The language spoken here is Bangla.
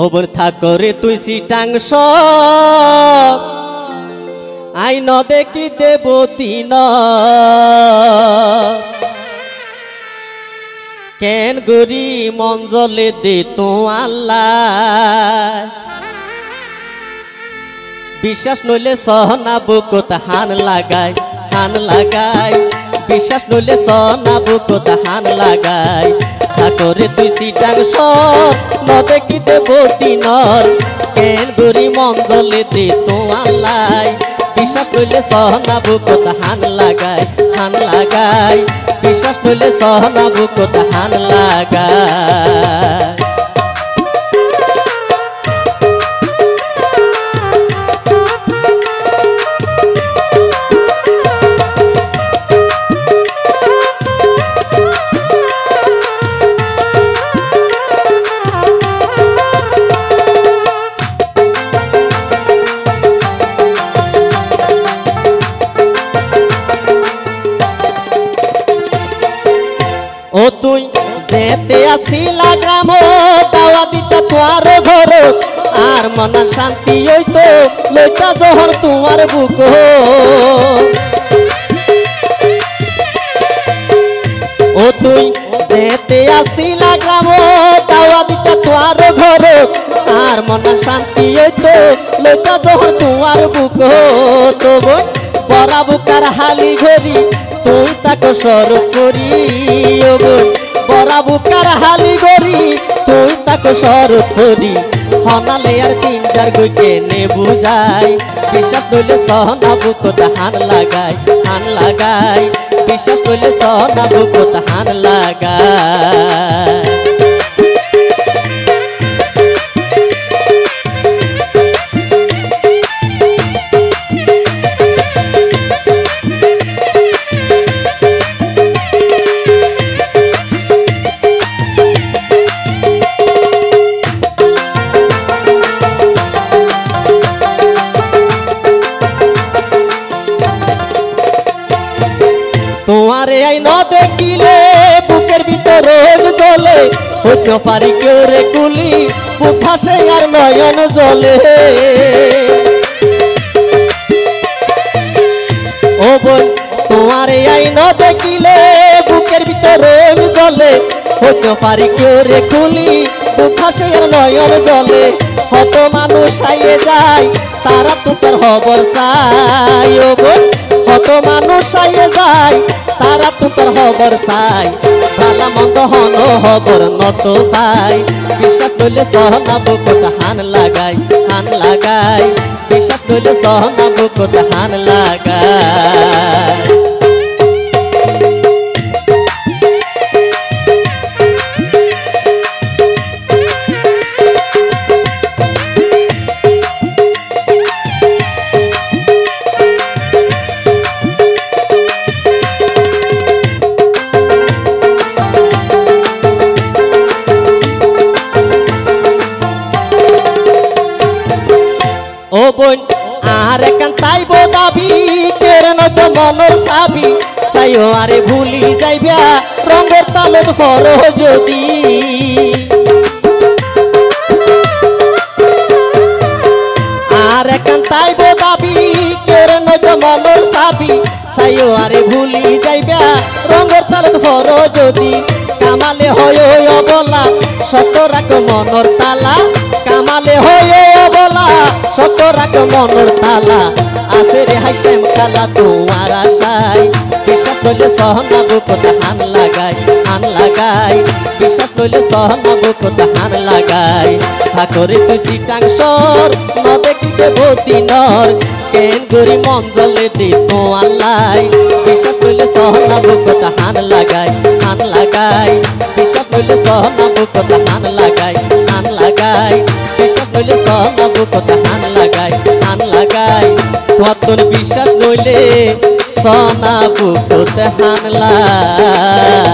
ও বোন থাকরে তুই সিটাংশ আইন দেখি দেব দিন কেন গরি মঞ্জলে দে তো আল্লাহ বিশ্বাস নইলে সহনা বুকত হান লাগায় বিশ্বাস নইলে সহনা বুকত হান লাগায় থাকরে তুই সিটাংশ ন দেখি দেব দিনর কেন গরি মঞ্জলে দে তো আল্লাহ বিশ্বাস নইলে সহনা বুকত হান লাগায় বিশ্বাস নইলে সহনা বুকত হান লাগায় ও তুই যেতে আসিলা গ্রাম দাওয়া দিতে তোমার ঘর আর মনের শান্তি হইতো লইতা জহর তোমার বুক ও তুই যেতে আসিলা গ্রাম দাওয়া দিতে তোমার ঘর আর মনের শান্তি হইতো লইতা জহর তোমার বুক তো বড়া বুকার হালি ঘড়ি তুই তাকে সরব করি বড়া বুকার হালি গরি তুই তাকে সরব করি হনালে আর 3-4 গই কেনে বুঝাই বিশ্বাস নইলে সহনা বুকত হান লাগাই বিশ্বাস নইলে সহনা বুকত হান লাগাই তোমারে আই ন দেখিলে বুকের ভিতর জ্বলে হইতে পারি কেউ রে কুলি বুক ভাসে আর নয়ন জ্বলে ও বোন তোমারে আই ন দেখিলে বুকের ভিতর জ্বলে হইতে পারি কেউ রে কুলি বুক ভাসে আর নয়ন জ্বলে হত মানুষ আইয়ে যায় তারা তো তোর খবর চাই ও বোন হত মানুষ আইয়ে যায় তারা তো তোর খবর চাই ভালা মন্দ হন খবর নত চাই বিশ্বাস নইলে সহনা বুকত হান লাগাই বিশ্বাস নইলে সহনা বুকত হান লাগাই ও বোন আর একান তাইব দাবি কেরে নয়তো মনের চাবি চাইও আরে ভুলি যাইবা রঙের তালত ফর যদি আর একান তাইব দাবি কেরে নয়তো মনের চাবি চাইও আরে ভুলি যাইবা রঙের তালত ফর যদি কামালে হয় অবলা সত রাখ মনর তালা কামালে হয় অবলা সত রাখ মনর তালা আছে রে হাইসেম কালা তোমার আশাই বিশ্বাস নইলে সহনা বুকত হান লাগাই বিশ্বাস নইলে সহনা বুকত হান লাগাই থাকরে তুই সিটাংশর ন দেখি দেব দিনর কেন গরি মঞ্জলে দে তো আল্লাহ বিশ্বাস নইলে সহনা বুকত হান লাগাই বিশ্বাস নইলে সহনা বুকত হান লাগাই বিশ্বাস নইলে সহনা বুকত হান লাগাই তোর বিশ্বাস নইলে সহনা বুকত হান লাগাই।